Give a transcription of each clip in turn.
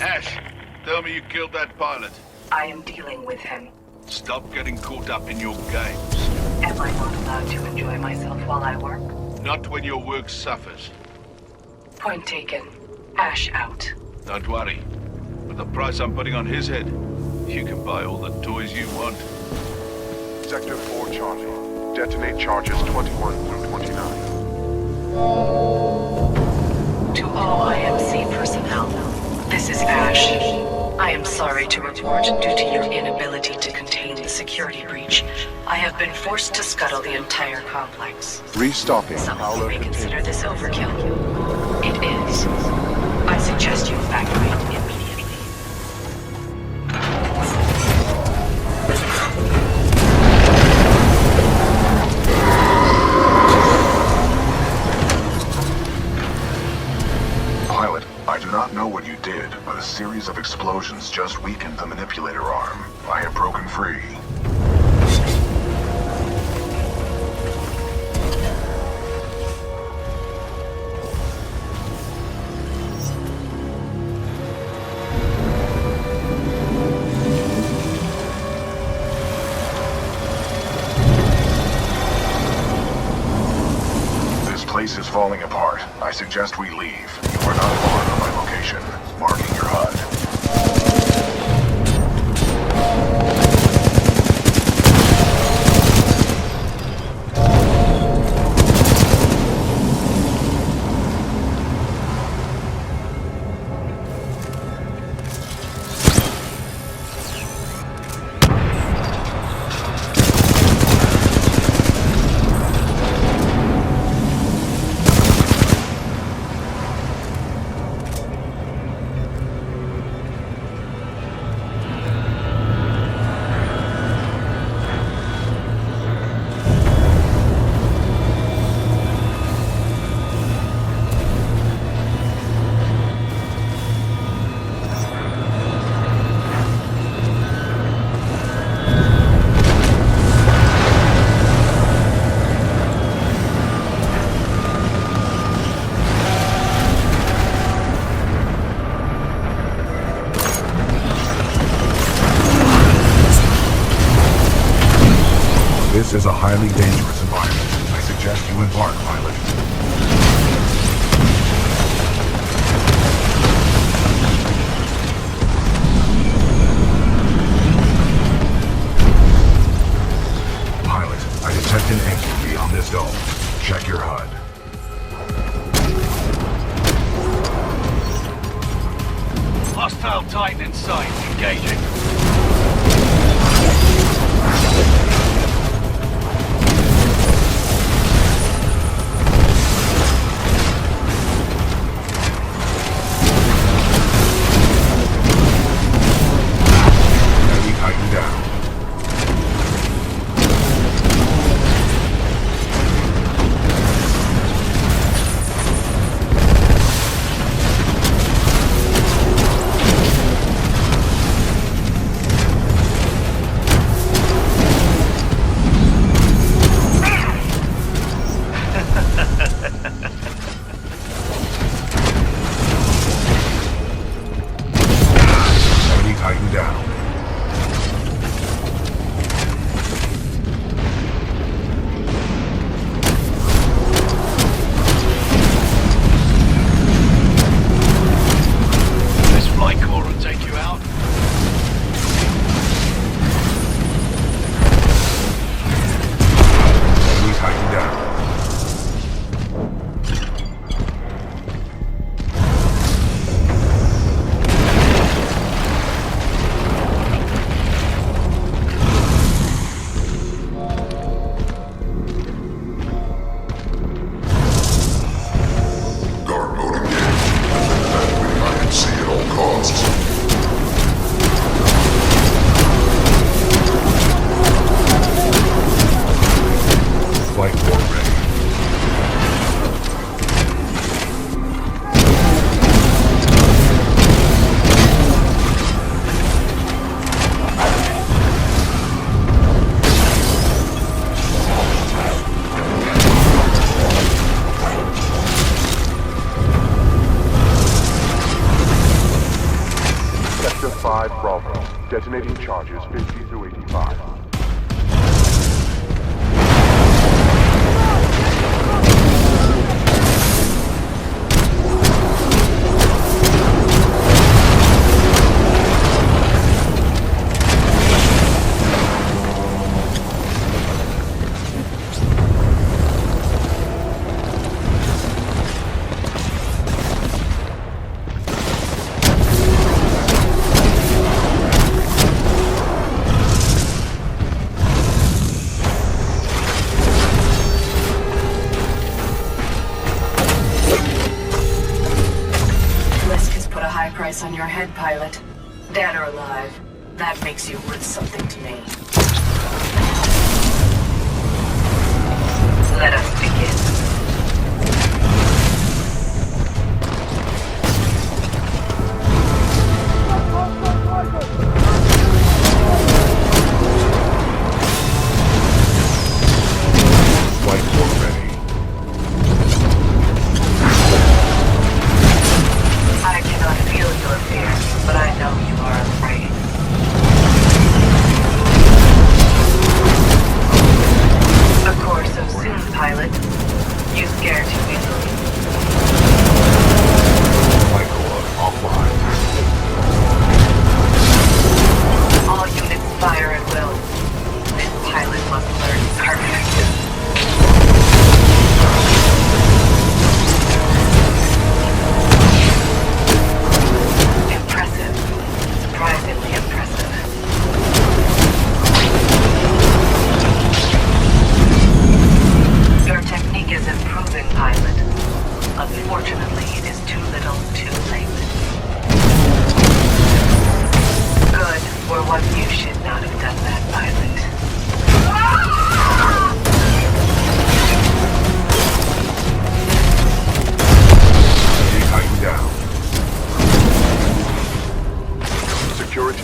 Ash, tell me you killed that pilot. I am dealing with him. Stop getting caught up in your games. Am I not allowed to enjoy myself while I work? Not when your work suffers. Point taken. Ash out. Don't worry. With the price I'm putting on his head, you can buy all the toys you want. Sector 4 Charlie. Detonate charges 21 through 29. To all IMC personnel, this is Ash. I am sorry to report, due to your inability to contain the security breach, I have been forced to scuttle the entire complex. Restocking. Some of you may consider this overkill. It is. I suggest you evacuate immediately. Pilot, I do not know what you did, but a series of explosions just weakened the manipulator arm. I have broken free. This place is falling apart. I suggest we leave. You are not far from my location. Marking your HUD. This is a highly dangerous environment. I suggest you embark, pilot. Pilot, I detect an entity on this dome. Check your HUD. Hostile Titan in sight. Engaging. 5 Bravo. Detonating charges 50 through 85. Price on your head, pilot. Dead or alive, that makes you worth something to me. Let us begin.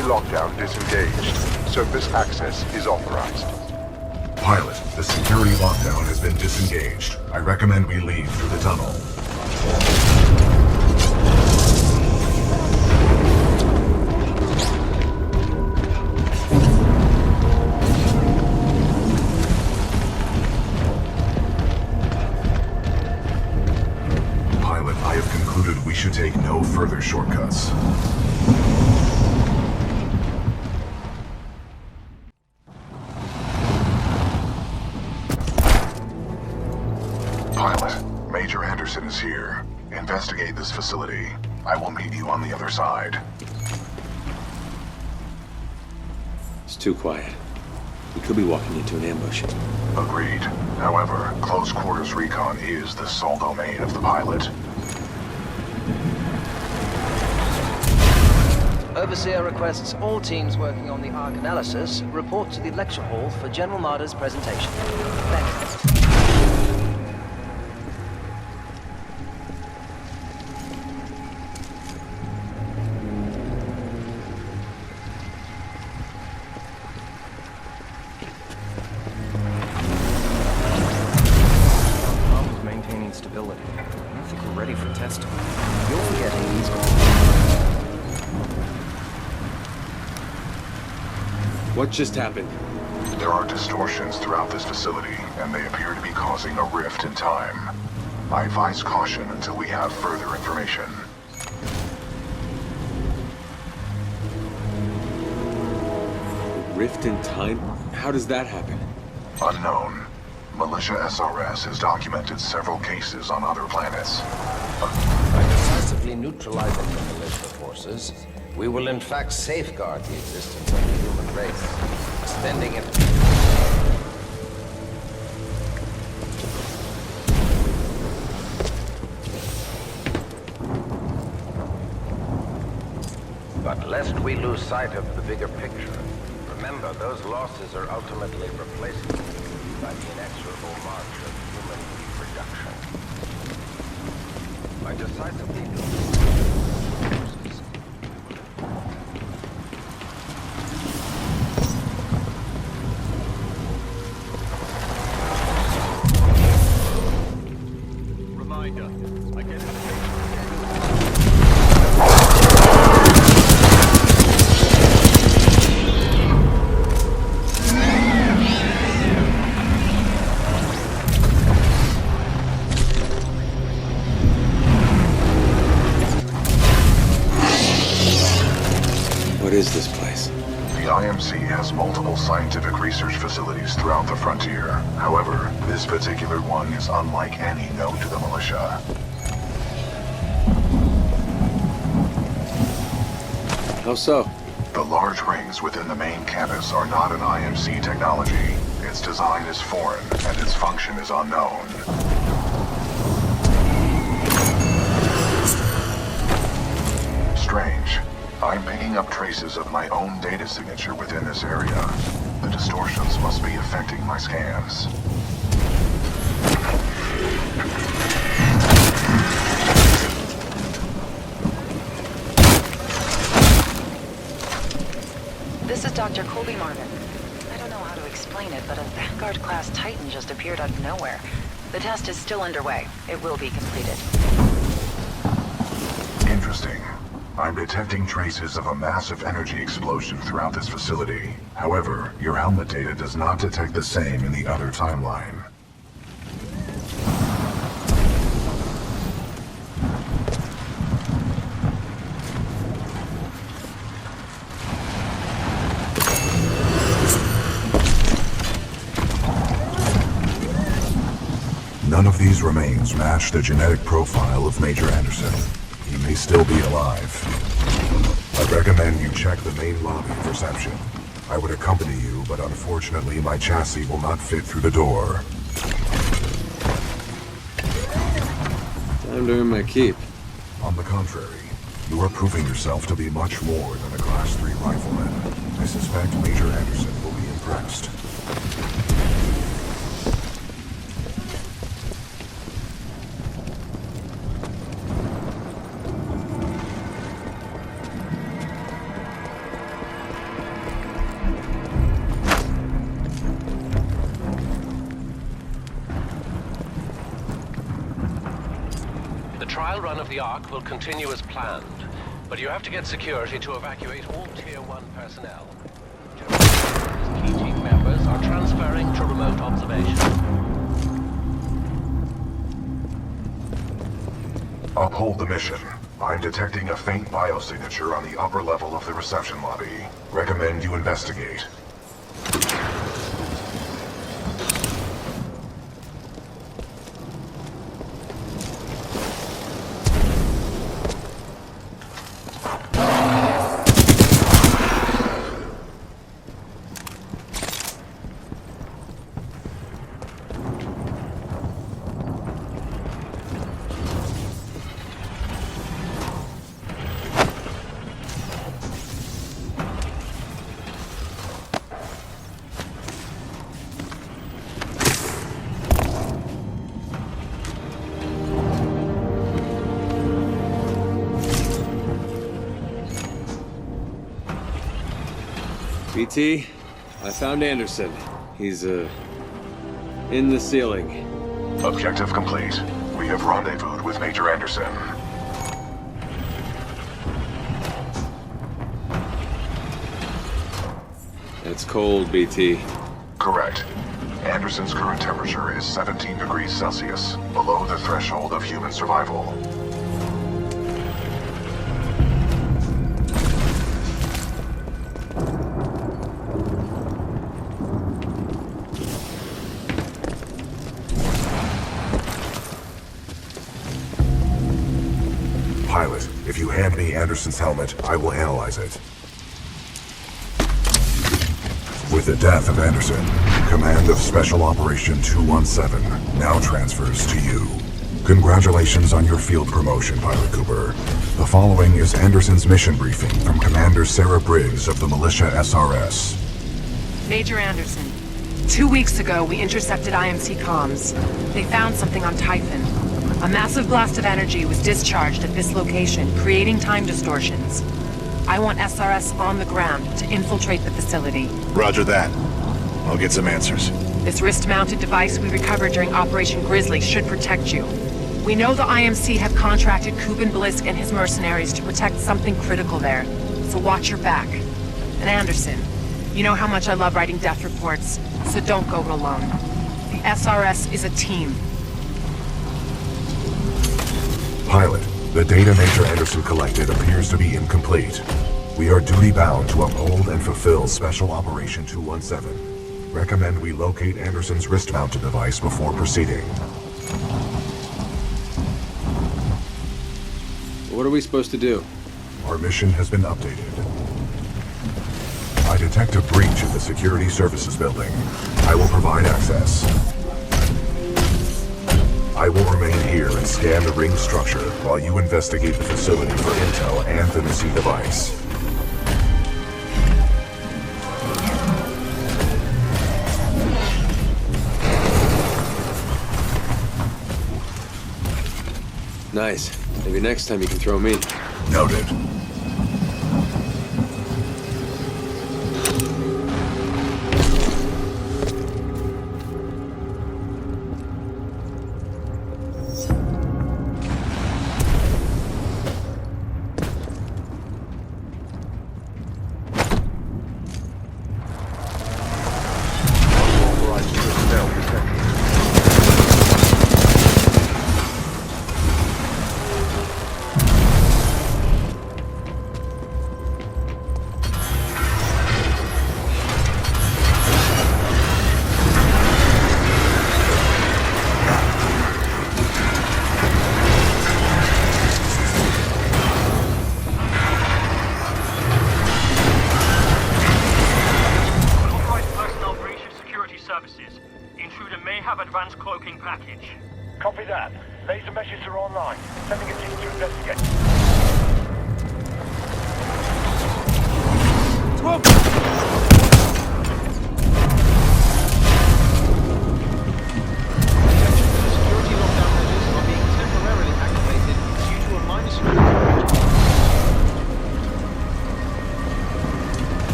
Lockdown disengaged. Surface access is authorized. Pilot, the security lockdown has been disengaged. I recommend we leave through the tunnel. Pilot, I have concluded we should take no further shortcuts. Pilot, Major Anderson is here. Investigate this facility. I will meet you on the other side. It's too quiet. We could be walking into an ambush. Agreed. However, close quarters recon is the sole domain of the pilot. Overseer requests all teams working on the Arc analysis report to the lecture hall for General Marder's presentation. Thanks. Stability. I don't think we're ready for testing. You're forgetting these. What just happened? There are distortions throughout this facility, and they appear to be causing a rift in time. I advise caution until we have further information. A rift in time? How does that happen? Unknown. Militia SRS has documented several cases on other planets. By decisively neutralizing the militia forces, we will in fact safeguard the existence of the human race, extending it. But lest we lose sight of the bigger picture, remember those losses are ultimately replaced by the inexorable march of human reproduction. By decisively Reminder, identification. What is this place? The IMC has multiple scientific research facilities throughout the frontier. However, this particular one is unlike any known to the militia. How so? The large rings within the main campus are not an IMC technology. Its design is foreign, and its function is unknown. Strange. I'm picking up traces of my own data signature within this area. The distortions must be affecting my scans. This is Dr. Colby Marvin. I don't know how to explain it, but a Vanguard-class Titan just appeared out of nowhere. The test is still underway. It will be completed. Interesting. I'm detecting traces of a massive energy explosion throughout this facility. However, your helmet data does not detect the same in the other timeline. None of these remains match the genetic profile of Major Anderson. He may still be alive. I recommend you check the main lobby of reception. I would accompany you, but unfortunately my chassis will not fit through the door. Time to earn my keep. On the contrary, you are proving yourself to be much more than a Class 3 rifleman. I suspect Major Anderson will be impressed. The trial run of the Ark will continue as planned, but you have to get security to evacuate all Tier 1 personnel. Key team members are transferring to remote observation. Uphold the mission. I'm detecting a faint biosignature on the upper level of the reception lobby. Recommend you investigate. BT, I found Anderson. He's, in the ceiling. Objective complete. We have rendezvoused with Major Anderson. It's cold, BT. Correct. Anderson's current temperature is 17 degrees Celsius, below the threshold of human survival. Pilot, if you hand me Anderson's helmet, I will analyze it. With the death of Anderson, command of Special Operation 217 now transfers to you. Congratulations on your field promotion, Pilot Cooper. The following is Anderson's mission briefing from Commander Sarah Briggs of the Militia SRS. Major Anderson, 2 weeks ago we intercepted IMC comms. They found something on Typhon. A massive blast of energy was discharged at this location, creating time distortions. I want SRS on the ground to infiltrate the facility. Roger that. I'll get some answers. This wrist-mounted device we recovered during Operation Grizzly should protect you. We know the IMC have contracted Kuben Blisk and his mercenaries to protect something critical there, so watch your back. And Anderson, you know how much I love writing death reports, so don't go it alone. The SRS is a team. Pilot, the data Major Anderson collected appears to be incomplete. We are duty-bound to uphold and fulfill Special Operation 217. Recommend we locate Anderson's wrist-mounted device before proceeding. What are we supposed to do? Our mission has been updated. I detect a breach in the Security Services building. I will provide access. I will remain here and scan the ring structure while you investigate the facility for intel and the missing device. Nice. Maybe next time you can throw me. Noted. Copy that. Laser meshes are online. Sending a team to investigate. Security lockdown measures are being temporarily activated due to a minor security breach.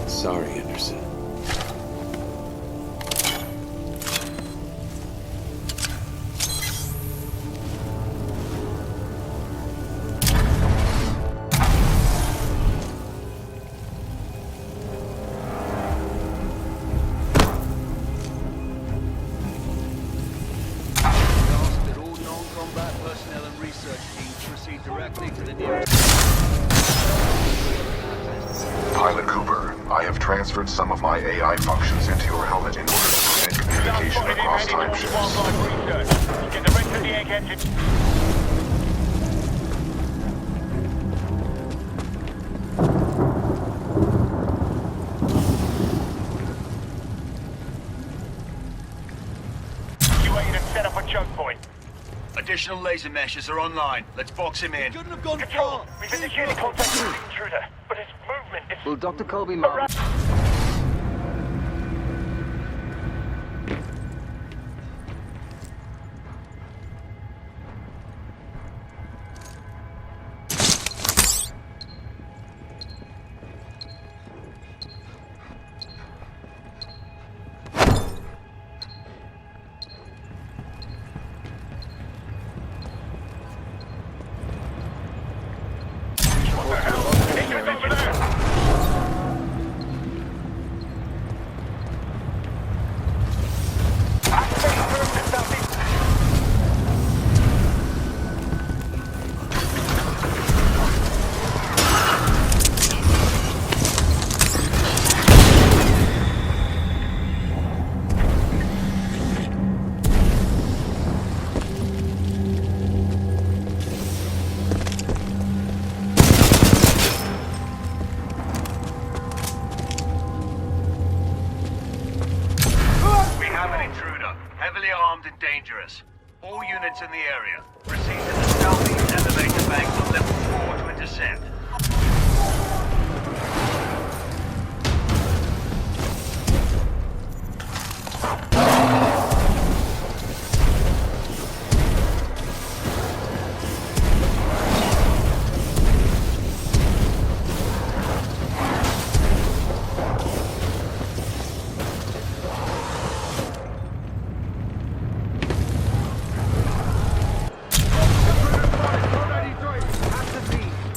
Sorry, Anderson. Ask that all non-combat personnel and research teams proceed directly to the nearest... Pilot Cooper, I have transferred some of my AI functions into your helmet in order to prevent communication across time shifts. Get the rest of the egg engine. Situated and set up a choke point. Additional laser meshes are online. Let's box him in. Couldn't have gone Control, we've indicated contact with the intruder, but his movement is... Will Dr. Colby mount? Heavily armed and dangerous. All units in the area. Proceed to the southeast elevator bank on level 4 to intercept.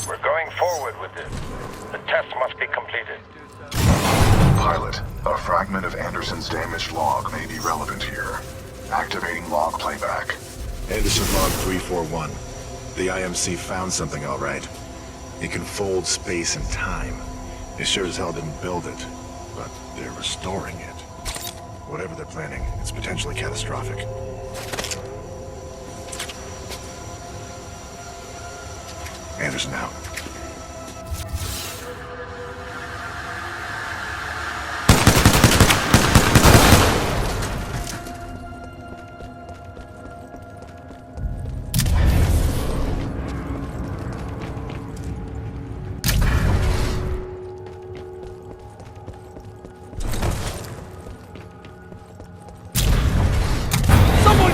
We're going forward with this. The test must be completed. Pilot, fragment of Anderson's damaged log may be relevant here. Activating log playback. Anderson log 341. The IMC found something all right. It can fold space and time. They sure as hell didn't build it, but they're restoring it. Whatever they're planning, it's potentially catastrophic. Anderson out.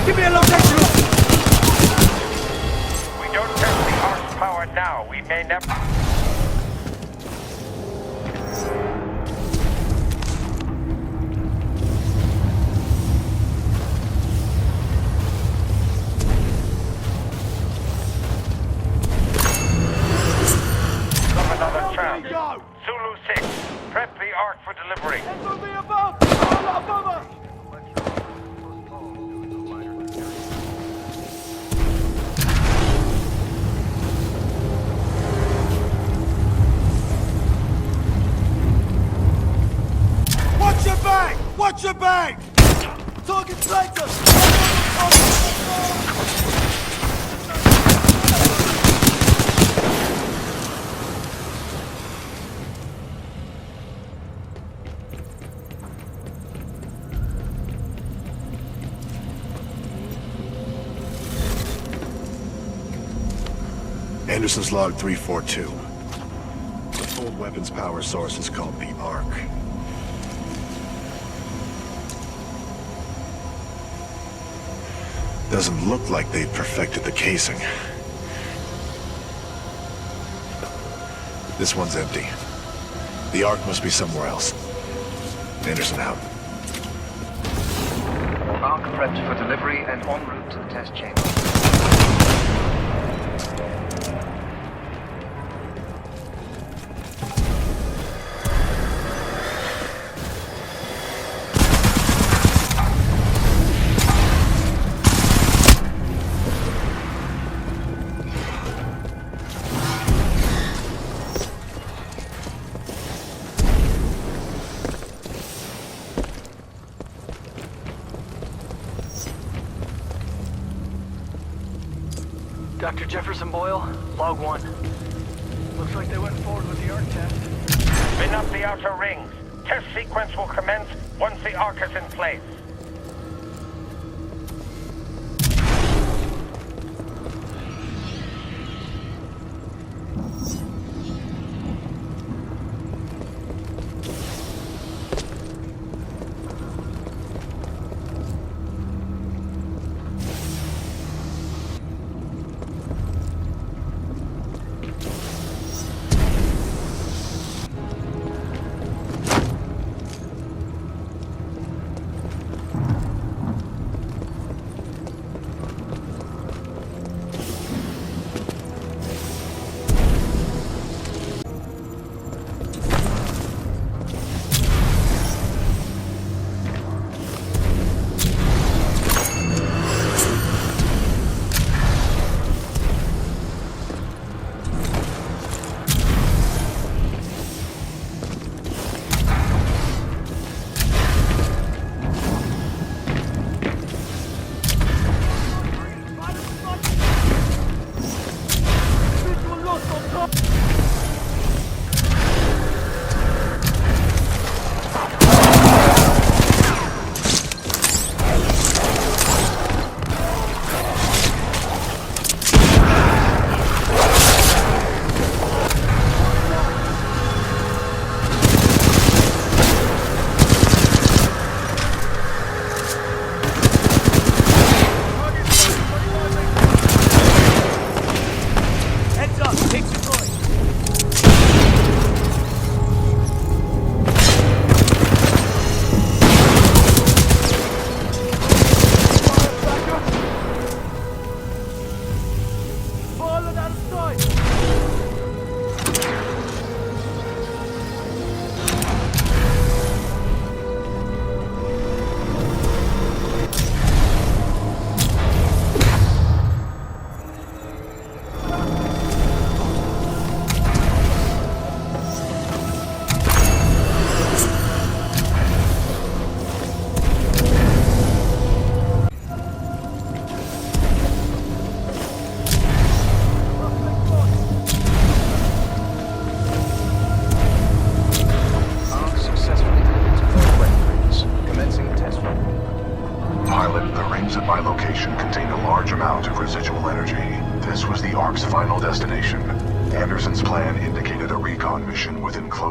Give me a location! We don't test the Ark's power now. We may never... Come another chance. Zulu 6, prep the Ark for delivery. Above us! Watch your back! Watch your back! Target sighted! Anderson's log 342. The full weapons power source is called the Ark. Doesn't look like they've perfected the casing. This one's empty. The Ark must be somewhere else. Anderson out. Ark prepped for delivery and en route to the test chamber. Dr. Jefferson Boyle, log 1. Looks like they went forward with the Ark test. Spin up the outer rings. Test sequence will commence once the Ark is in place.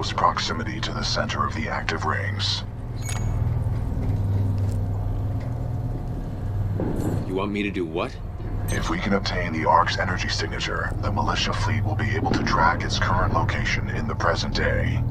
close proximity to the center of the active rings. You want me to do what? If we can obtain the Ark's energy signature, the militia fleet will be able to track its current location in the present day.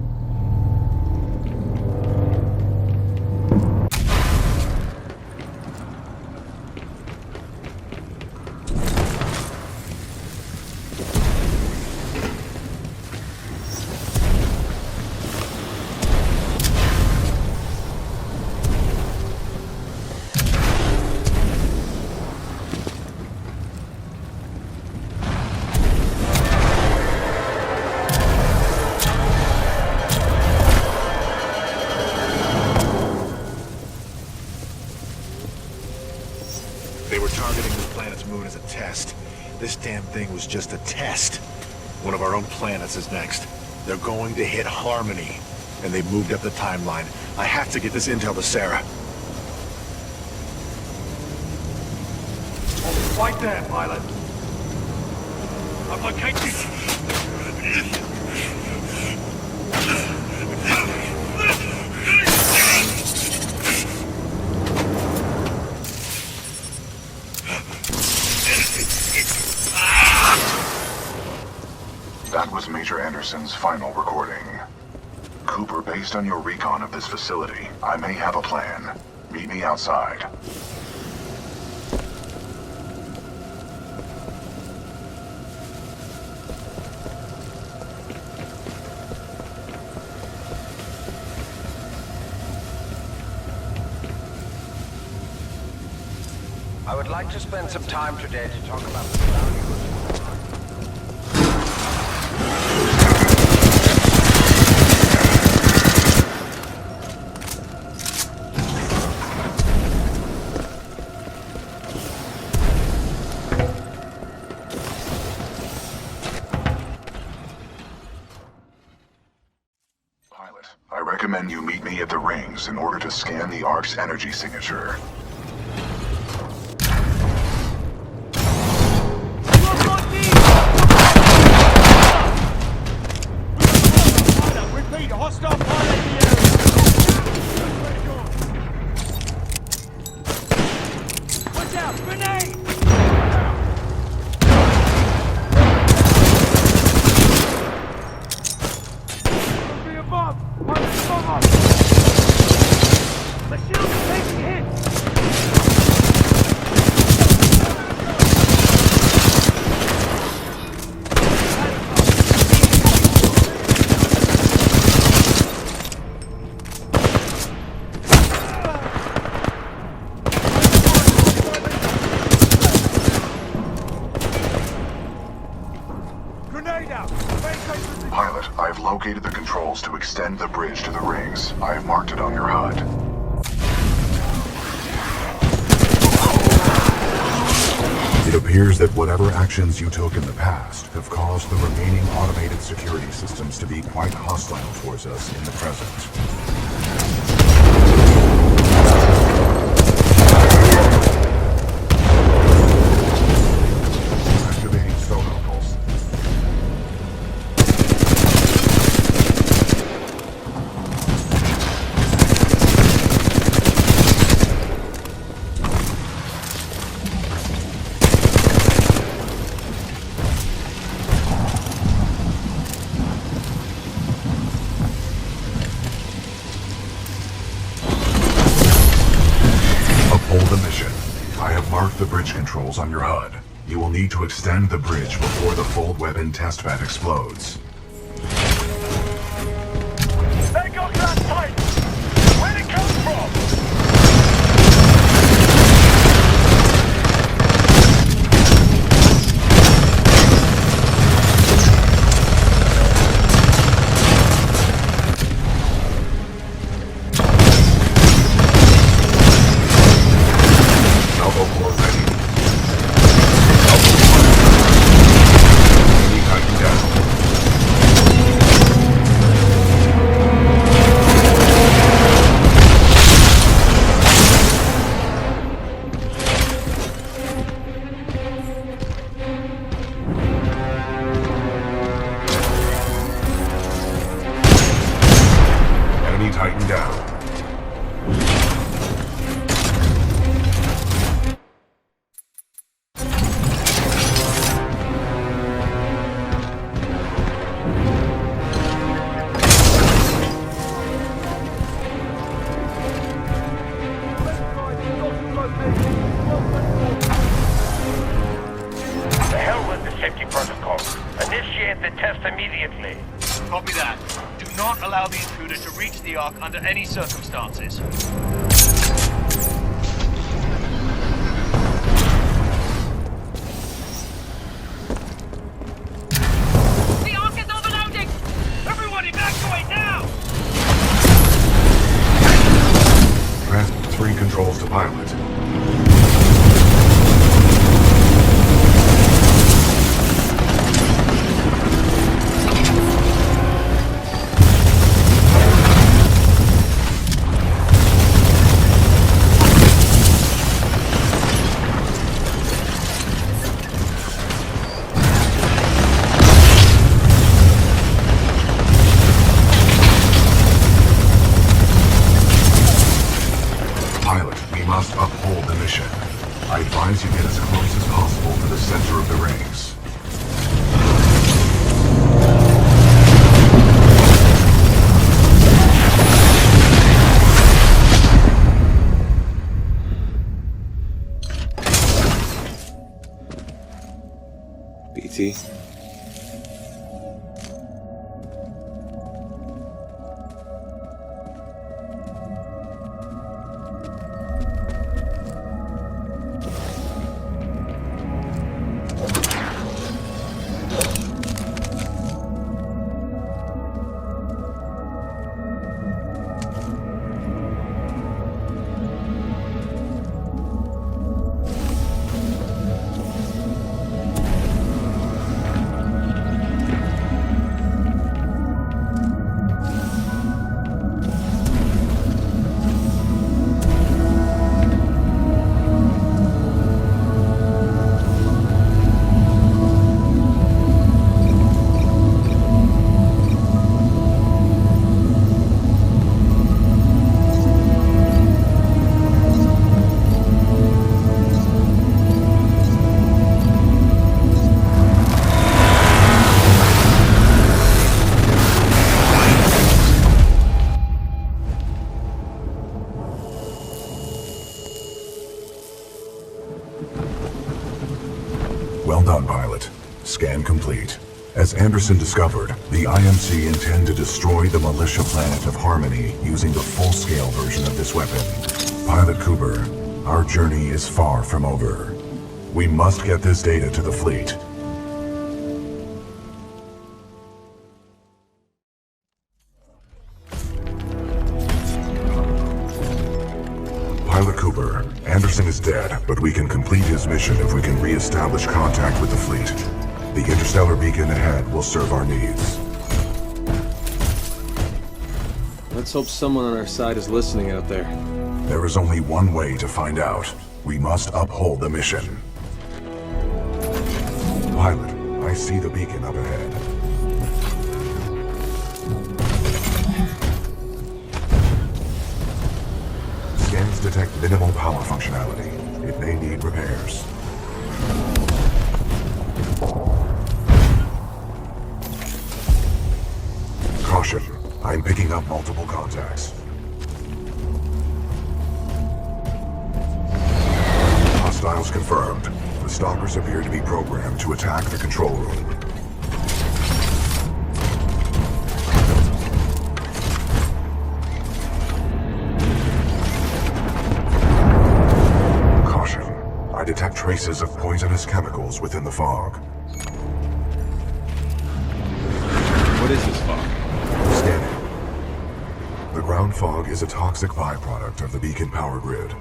They were targeting the planet's moon as a test. This damn thing was just a test. One of our own planets is next. They're going to hit Harmony. And they moved up the timeline. I have to get this intel to Sarah. Right there, pilot. I've located... That was Major Anderson's final recording. Cooper, based on your recon of this facility, I may have a plan. Meet me outside. I would like to spend some time today to talk about the value of Pilot, I recommend you meet me at the rings in order to scan the Ark's energy signature. Repeat, hostile pilot in the area. Watch out, grenade! Be above! Pilot, above us! The shield is taking hits! Pilot, I've located the controls to extend the bridge to the rings. I've marked it on your HUD. It appears that whatever actions you took in the past have caused the remaining automated security systems to be quite hostile towards us in the present. The bridge controls on your HUD. You will need to extend the bridge before the fold weapon test bed explodes. They got that tight! Where'd it come from? tighten down. The hell with the safety protocol. Initiate the test immediately. Copy that. Do not allow the intruder to reach the Ark under any circumstances. The Ark is overloading! Everyone evacuate now! Transfer 3 controls to pilot. Must uphold the mission. I advise you get as close as possible to the center of the rings. BT? Well done, pilot. Scan complete. As Anderson discovered, the IMC intend to destroy the militia planet of Harmony using the full-scale version of this weapon. Pilot Cooper, our journey is far from over. We must get this data to the fleet. Pilot Cooper, Anderson is dead, but we can complete his mission if we can re-establish contact with the fleet. The interstellar beacon ahead will serve our needs. Let's hope someone on our side is listening out there. There is only one way to find out. We must uphold the mission. Pilot, I see the beacon up ahead. Scans detect minimal power functionality. It may need repairs. Caution. I'm picking up multiple contacts. Hostiles confirmed. The stalkers appear to be programmed to attack the control room. Caution. I detect traces of poisonous chemicals within the fog. What is this fog? Scanning. The ground fog is a toxic byproduct of the beacon power grid.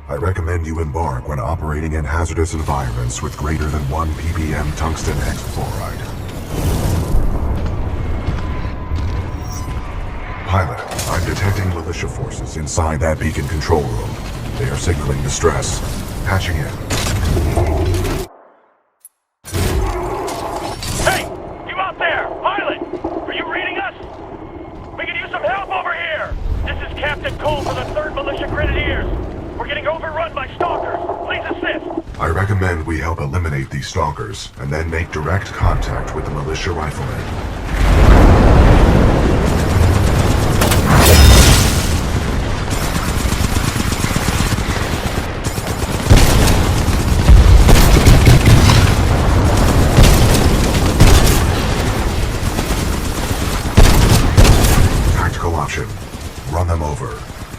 I recommend you embark when operating in hazardous environments with greater than 1 ppm tungsten hexafluoride. Pilot, I'm detecting militia forces inside that beacon control room. They are signaling distress. Patching in. Hey! You out there! Pilot! Are you reading us? We could use some help over here! Captain Cole for the 3rd Militia Grenadiers. We're getting overrun by stalkers. Please assist. I recommend we help eliminate these stalkers, and then make direct contact with the militia riflemen. Tactical option. Run them over.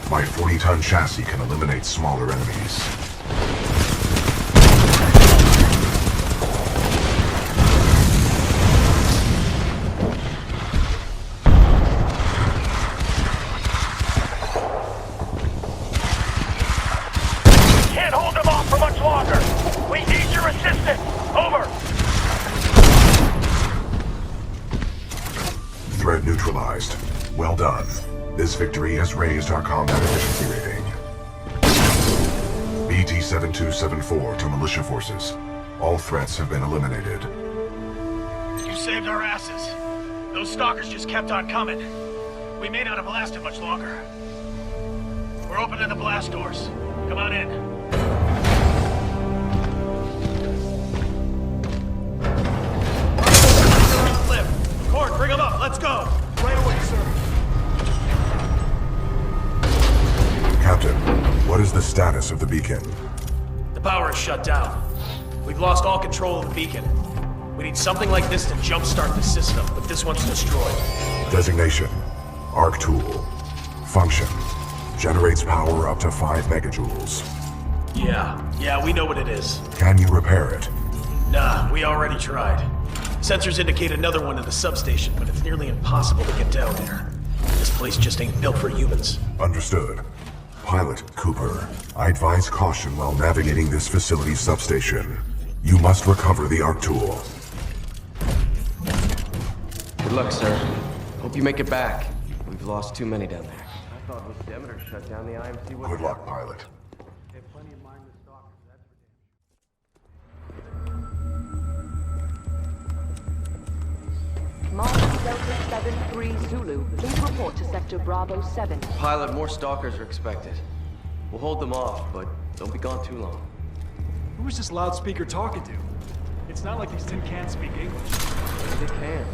My 40-ton chassis can eliminate smaller enemies. Can't hold them off for much longer. We need your assistance. Over. Threat neutralized. Well done. This victory has raised our combat efficiency rating. BT-7274 to militia forces. All threats have been eliminated. You saved our asses. Those stalkers just kept on coming. We may not have lasted much longer. We're opening the blast doors. Come on in. Cord, bring them up. Let's go. Right away, sir. Captain, what is the status of the beacon? The power is shut down. We've lost all control of the beacon. We need something like this to jumpstart the system, but this one's destroyed. Designation. Arc tool. Function. Generates power up to 5 megajoules. Yeah, we know what it is. Can you repair it? Nah, we already tried. Sensors indicate another one in the substation, but it's nearly impossible to get down there. This place just ain't built for humans. Understood. Pilot Cooper, I advise caution while navigating this facility's substation. You must recover the arc tool. Good luck, sir. Hope you make it back. We've lost too many down there. I thought Miss Demeter shut down the IMC. Good luck, pilot. Mars Delta 7-3 Zulu, please report to Sector Bravo 7. Pilot, more stalkers are expected. We'll hold them off, but don't be gone too long. Who is this loudspeaker talking to? It's not like these tin cans speak English. They can.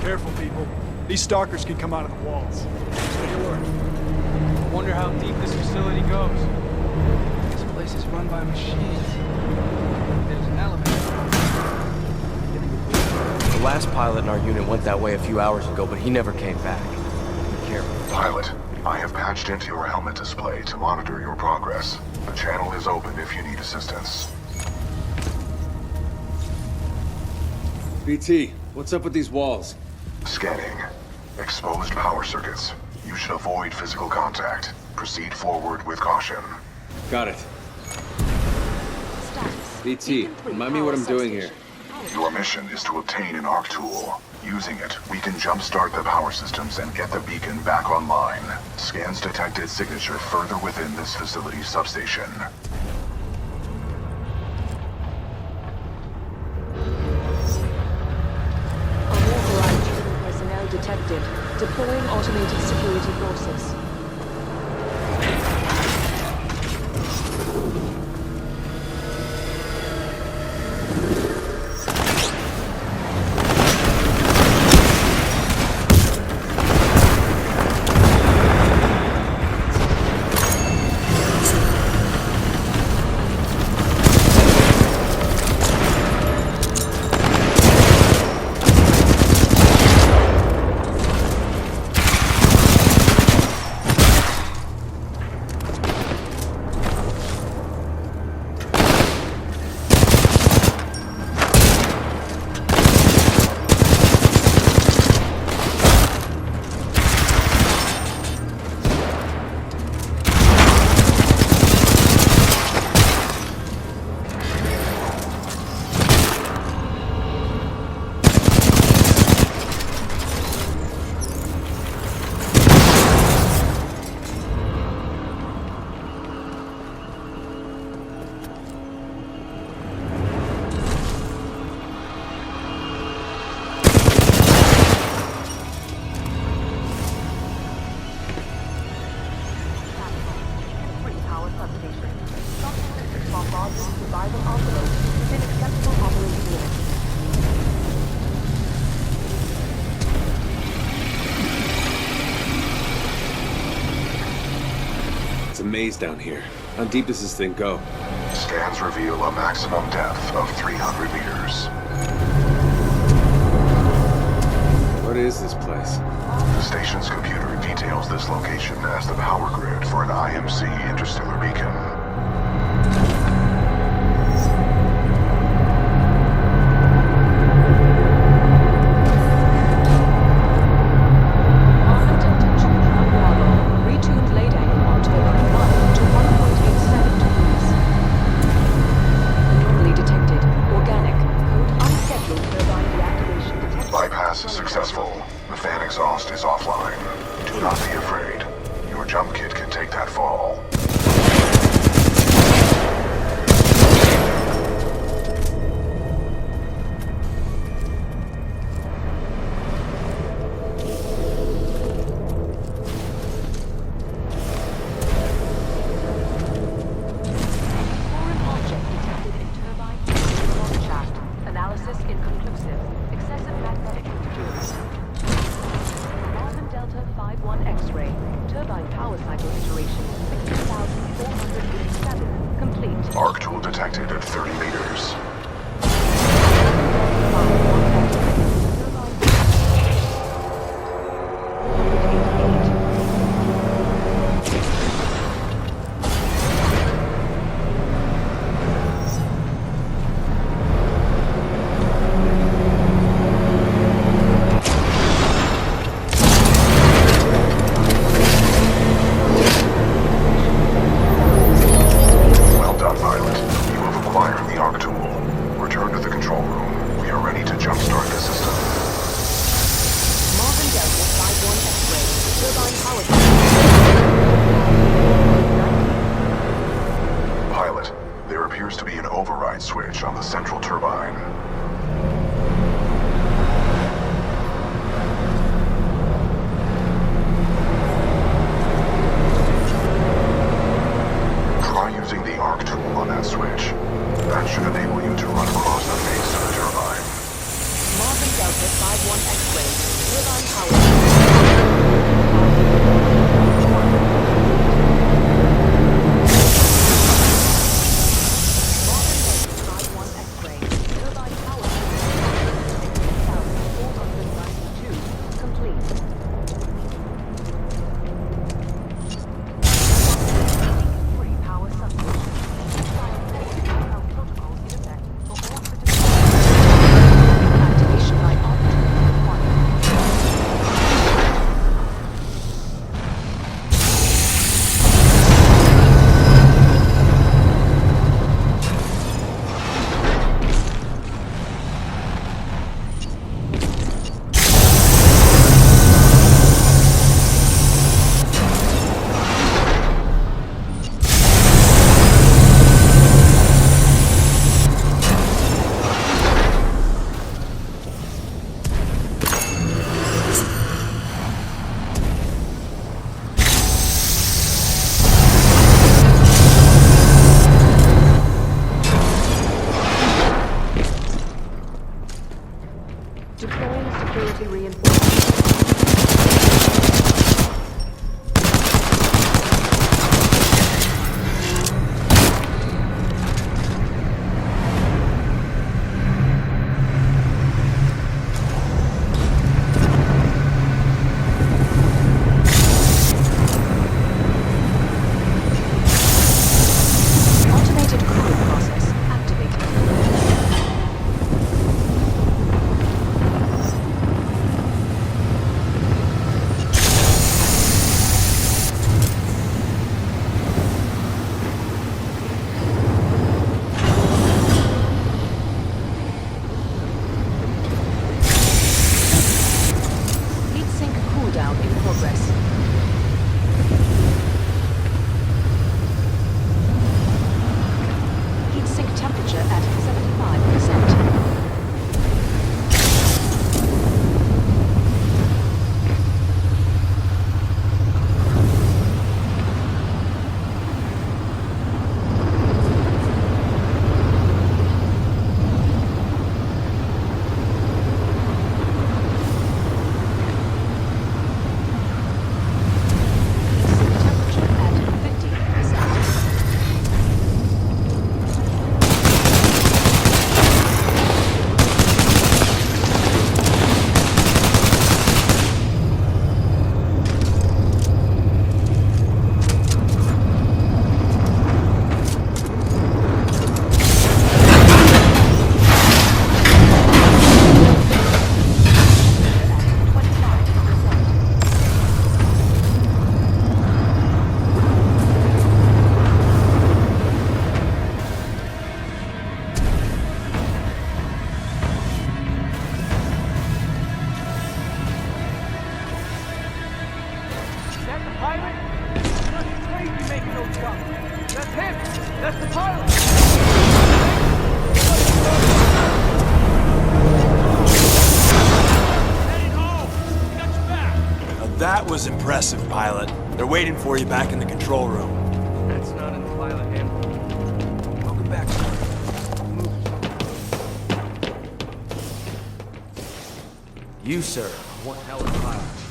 Careful, people. These stalkers can come out of the walls. Stay alert. I wonder how deep this facility goes. This place is run by machines. There's an elevator. The last pilot in our unit went that way a few hours ago, but he never came back. Be careful. Pilot, I have patched into your helmet display to monitor your progress. The channel is open if you need assistance. BT, what's up with these walls? Scanning. Exposed power circuits. You should avoid physical contact. Proceed forward with caution. Got it. BT, remind me what I'm doing here. Your mission is to obtain an arc tool. Using it, we can jumpstart the power systems and get the beacon back online. Scans detected signature further within this facility's substation. Unauthorized human personnel detected. Deploying automated security forces. a maze down here. How deep does this thing go? Scans reveal a maximum depth of 300 meters. What is this place? The station's computer details this location as the power grid for an IMC interstellar beacon. Successful. The fan exhaust is offline. Do not be afraid. Your jump kit can take that fall. Foreign object detected in turbine control shaft. Analysis inconclusive. Excessive magnetic interference. Marvin Delta 51 X-ray. Turbine power cycle iteration 16,487. Complete. Arc tool detected at 30 meters. Switch on the central turbine. Try using the arc tool on that switch. That should enable you to run across the face of the turbine. Marvin Delta 51 X-ray. Turbine power. that the pilot? That's crazy making those jumps. That's him. That's the pilot. Now that was impressive, pilot. They're waiting for you back in the control room. That's not in the pilot handbook. Welcome back, sir. You, sir, one hell of a pilot.